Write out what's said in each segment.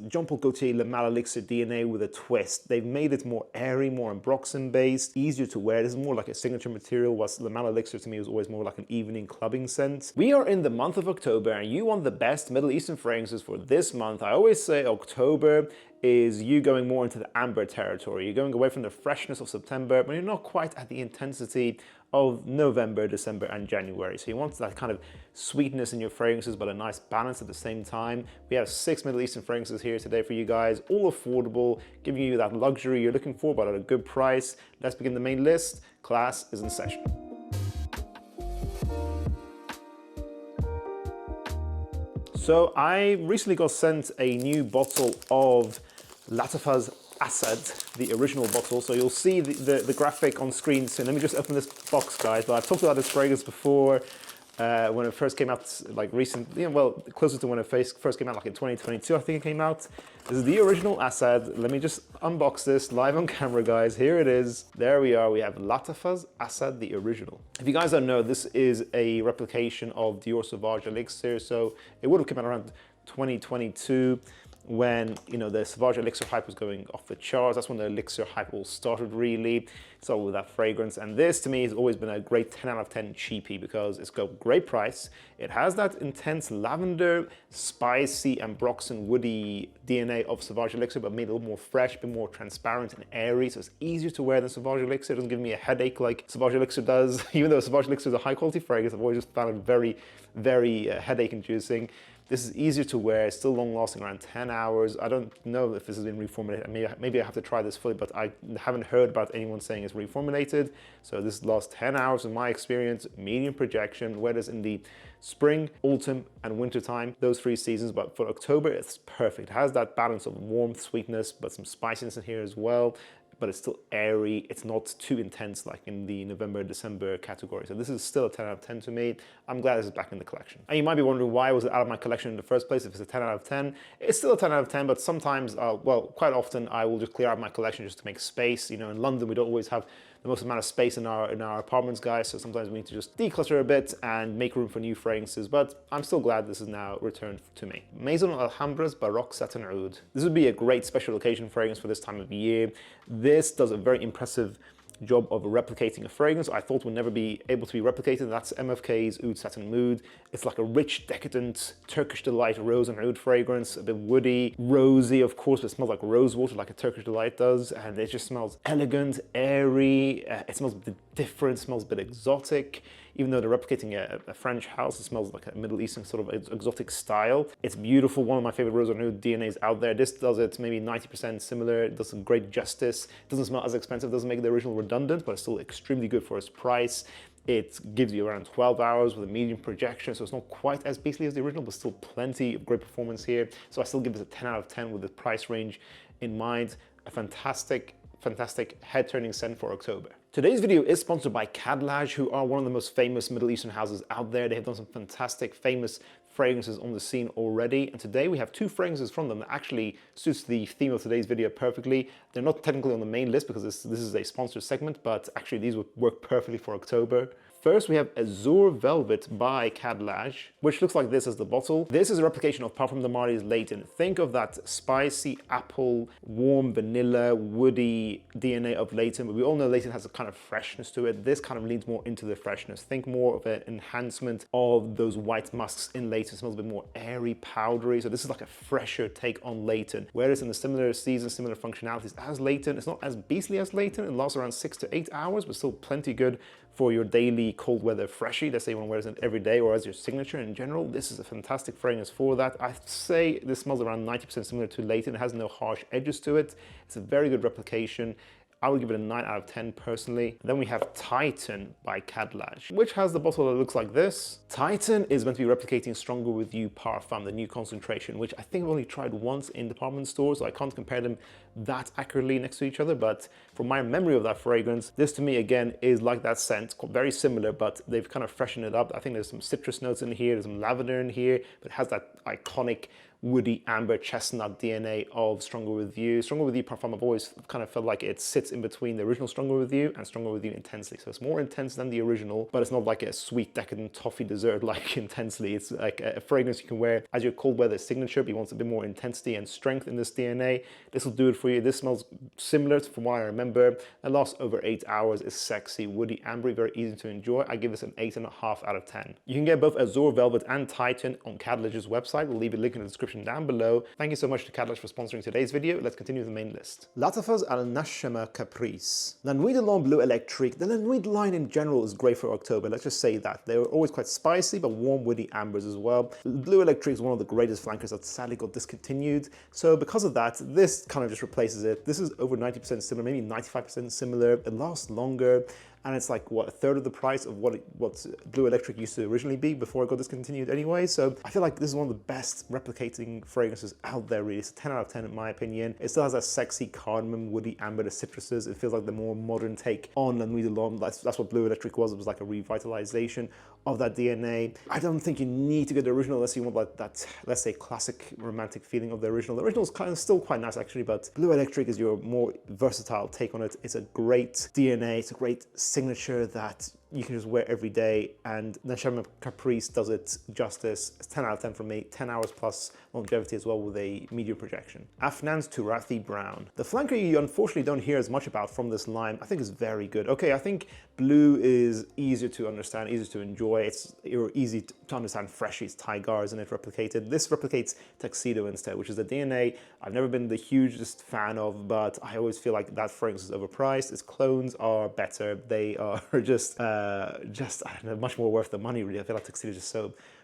Jean-Paul Gaultier Le Mal Elixir DNA with a twist. They've made it more airy, more ambroxan based, easier to wear. This is more like a signature material, whilst Le Mal Elixir to me was always more like an evening clubbing scent. We are in the month of October and you want the best Middle Eastern fragrances for this month. I always say October is you going more into the amber territory. You're going away from the freshness of September, but you're not quite at the intensity of November, December, and January. So you want that kind of sweetness in your fragrances, but a nice balance at the same time. We have 6 Middle Eastern fragrances here today for you guys, all affordable, giving you that luxury you're looking for, but at a good price. Let's begin the main list. Class is in session. So I recently got sent a new bottle of Lattafa Asad, the original bottle. So you'll see the graphic on screen soon. Let me just open this box, guys. But I've talked about this fragrance before when it first came out, like recently, well, closer to when it first came out, like in 2022, I think it came out. This is the original Asad. Let me just unbox this live on camera, guys. Here it is. There we are. We have Lattafa Asad, the original. If you guys don't know, this is a replication of Dior Sauvage Elixir. So it would have come out around 2022. When, you know, the Sauvage Elixir hype was going off the charts. That's when the Elixir hype all started, really. It's all with that fragrance. And this, to me, has always been a great 10 out of 10 cheapie because it's got great price. It has that intense lavender, spicy, ambroxan, woody DNA of Sauvage Elixir, but made a little more fresh, a bit more transparent and airy. So it's easier to wear than Sauvage Elixir. It doesn't give me a headache like Sauvage Elixir does. Even though Sauvage Elixir is a high quality fragrance, I've always just found it very, very headache inducing. This is easier to wear, it's still long lasting, around 10 hours. I don't know if this has been reformulated. Maybe I have to try this fully, but I haven't heard about anyone saying it's reformulated. So this lasts 10 hours in my experience, medium projection, wear this in the spring, autumn, and winter time, those 3 seasons. But for October, it's perfect. It has that balance of warmth, sweetness, but some spiciness in here as well. But it's still airy. It's not too intense like in the November, December category. So this is still a 10 out of 10 to me. I'm glad this is back in the collection. And you might be wondering why was it out of my collection in the first place if it's a 10 out of 10. It's still a 10 out of 10, but sometimes, well, quite often I will just clear out my collection just to make space. You know, in London, we don't always have the most amount of space in our apartments, guys. So sometimes we need to just declutter a bit and make room for new fragrances. But I'm still glad this is now returned to me. Maison Alhambra's Baroque Satin Oud. This would be a great special occasion fragrance for this time of year. This does a very impressive job of replicating a fragrance I thought would never be able to be replicated. That's MFK's Oud Satin Mood. It's like a rich, decadent, Turkish delight rose and oud fragrance, a bit woody, rosy, of course, but it smells like rose water, like a Turkish delight does. And it just smells elegant, airy. It smells a bit different, smells a bit exotic. Even though they're replicating a French house, it smells like a Middle Eastern sort of exotic style. It's beautiful, one of my favorite rose and oud DNAs out there. This does it maybe 90% similar, it does some great justice. It doesn't smell as expensive, doesn't make the original redundant, but it's still extremely good for its price. It gives you around 12 hours with a medium projection, so it's not quite as beastly as the original, but still plenty of great performance here. So I still give this a 10 out of 10 with the price range in mind. A fantastic head-turning scent for October. Today's video is sponsored by Khadlaj, who are one of the most famous Middle Eastern houses out there. They have done some fantastic, famous fragrances on the scene already. And today we have 2 fragrances from them that actually suits the theme of today's video perfectly. They're not technically on the main list because this is a sponsored segment, but actually these would work perfectly for October. First, we have Azure Velvet by Khadlaj, which looks like this as the bottle. This is a replication of Parfum de Marly's Layton. Think of that spicy apple, warm vanilla, woody DNA of Layton, but we all know Layton has a kind of freshness to it. This kind of leans more into the freshness. Think more of an enhancement of those white musks in Layton. It smells a bit more airy, powdery. So this is like a fresher take on Layton. Whereas in the similar season, similar functionalities as Layton, it's not as beastly as Layton. It lasts around 6 to 8 hours, but still plenty good for your daily cold weather freshie. Let's say you want to wear this every day or as your signature in general. This is a fantastic fragrance for that. I'd say this smells around 90% similar to Layton. It has no harsh edges to it. It's a very good replication. I would give it a 9 out of 10 personally. Then we have Titan by Khadlaj, which has the bottle that looks like this. Titan is meant to be replicating Stronger With You Parfum, the new concentration, which I think I've only tried once in department stores, so I can't compare them that accurately next to each other. But from my memory of that fragrance, this to me again is like that scent, very similar, but they've kind of freshened it up. I think there's some citrus notes in here, there's some lavender in here, but it has that iconic woody, amber, chestnut DNA of Stronger With You. Stronger With You Parfum, I've always kind of felt like it sits in between the original Stronger With You and Stronger With You Intensely. So it's more intense than the original, but it's not like a sweet, decadent toffee dessert like Intensely. It's like a fragrance you can wear as your cold weather signature, but you want a bit more intensity and strength in this DNA. This will do it for you. This smells similar from what I remember. It lasts over 8 hours. It's sexy, woody, ambery, very easy to enjoy. I give this an 8.5 out of 10. You can get both Azure Velvet and Titan on Khadlaj's website. We'll leave a link in the description down below. Thank you so much to Khadlaj for sponsoring today's video. Let's continue with the main list. Lattafa's Nashama Caprice. La Nuit de l'Homme Bleu Électrique. The La Nuit line in general is great for October. Let's just say that. They were always quite spicy, but warm, woody ambers as well. Bleu Électrique is one of the greatest flankers that sadly got discontinued. So because of that, this kind of just replaces it. This is over 90% similar, maybe 95% similar. It lasts longer. And it's like, what, a third of the price of what Bleu Électrique used to originally be before it got discontinued anyway. So I feel like this is one of the best replicating fragrances out there, really. It's a 10 out of 10 in my opinion. It still has that sexy cardamom, woody, amber, the citruses. It feels like the more modern take on La Nuit de l'Homme. That's what Bleu Électrique was. It was like a revitalization of that DNA. I don't think you need to get the original unless you want like that, let's say, classic romantic feeling of the original. The original is kind of still quite nice actually, but Bleu Électrique is your more versatile take on it. It's a great DNA. It's a great signature that you can just wear every day, and Nashama Caprice does it justice. It's 10 out of 10 from me, 10 hours plus longevity as well with a medium projection. Afnan Turathi Brown. The flanker you unfortunately don't hear as much about from this line, I think is very good. Okay, I think Blue is easier to understand, easier to enjoy. It's easy to understand fresh. It's Tigars and it replicated. This replicates Tuxedo instead, which is the DNA I've never been the hugest fan of, but I always feel like that fragrance is overpriced. Its clones are better. They are just I don't know, much more worth the money really. I feel like Tuxedo is just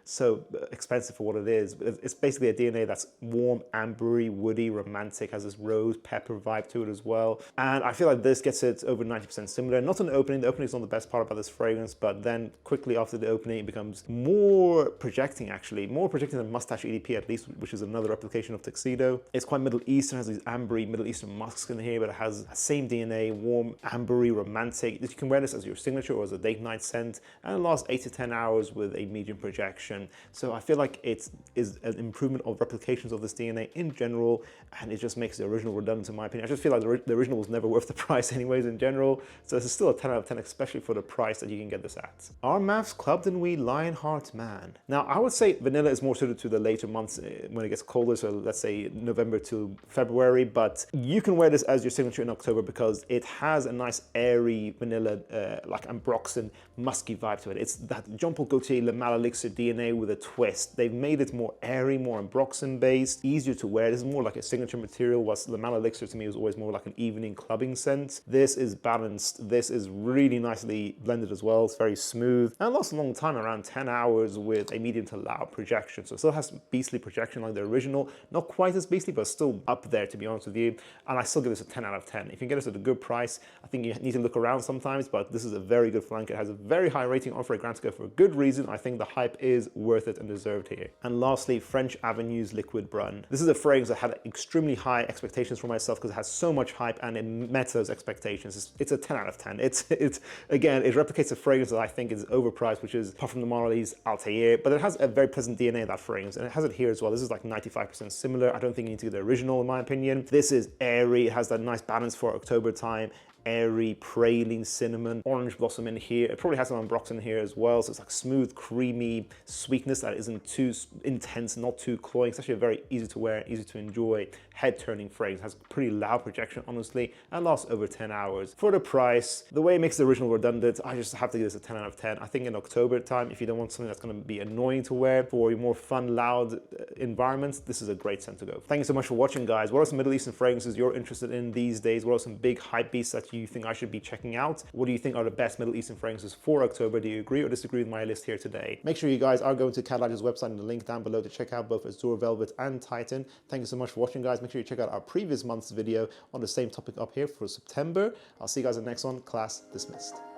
so expensive for what it is. It's basically a DNA that's warm, ambery, woody, romantic, has this rose pepper vibe to it as well. And I feel like this gets it over 90% similar. Not an opening. The opening is not the best part about this fragrance, but then quickly after the opening, it becomes more projecting actually, more projecting than Mustache EDP at least, which is another replication of Tuxedo. It's quite Middle Eastern, has these ambery Middle Eastern musks in here, but it has the same DNA, warm, ambery, romantic. You can wear this as your signature or as a date night scent, and it lasts 8 to 10 hours with a medium projection. So I feel like it is an improvement of replications of this DNA in general, and it just makes the original redundant in my opinion. I just feel like the original was never worth the price anyways in general. So this is still a 10 out of 10, especially for the price that you can get this at. Armaf's Club de Nuit Lionheart Man. Now I would say vanilla is more suited to the later months when it gets colder, so let's say November to February, but you can wear this as your signature in October because it has a nice airy vanilla, like ambroxan, musky vibe to it. It's that Jean-Paul Gaultier Le Mal Elixir DNA with a twist. They've made it more airy, more ambroxan based, easier to wear. This is more like a signature material, whilst Le Mal Elixir to me was always more like an evening clubbing scent. This is balanced. This is really nicely blended as well. It's very smooth and it lasts a long time, around 10 hours with a medium to loud projection. So it still has beastly projection like the original. Not quite as beastly, but still up there to be honest with you. And I still give this a 10 out of 10. If you can get this at a good price, I think you need to look around sometimes, but this is a very good flanker. It has a very high rating on Fragrantica for a good reason. I think the hype is worth it and deserved here. And lastly, French Avenue's Liquid Brun. This is a fragrance that had extremely high expectations for myself because it has so much hype and it met those expectations. It's a 10 out of 10. Again, it replicates a fragrance that I think is overpriced, which is Parfum de Marly's Althaïr, but it has a very pleasant DNA, that fragrance, and it has it here as well. This is like 95% similar. I don't think you need to get the original in my opinion. This is airy. It has that nice balance for October time. Airy, praline, cinnamon, orange blossom in here. It probably has some ambroxan here as well. So it's like smooth, creamy sweetness that isn't too intense, not too cloying. It's actually a very easy to wear, easy to enjoy, head-turning fragrance. It has pretty loud projection, honestly, and lasts over 10 hours. For the price, the way it makes the original redundant, I just have to give this a 10 out of 10. I think in October time, if you don't want something that's going to be annoying to wear for your more fun, loud environments, this is a great scent to go. Thank you so much for watching, guys. What are some Middle Eastern fragrances you're interested in these days? What are some big hype beasts that you think I should be checking out? What do you think are the best Middle Eastern fragrances for October? Do you agree or disagree with my list here today? Make sure you guys are going to Khadlaj's website and the link down below to check out both Azure Velvet and Titan. Thank you so much for watching, guys. Make sure you check out our previous month's video on the same topic up here for September. I'll see you guys in the next one. Class dismissed.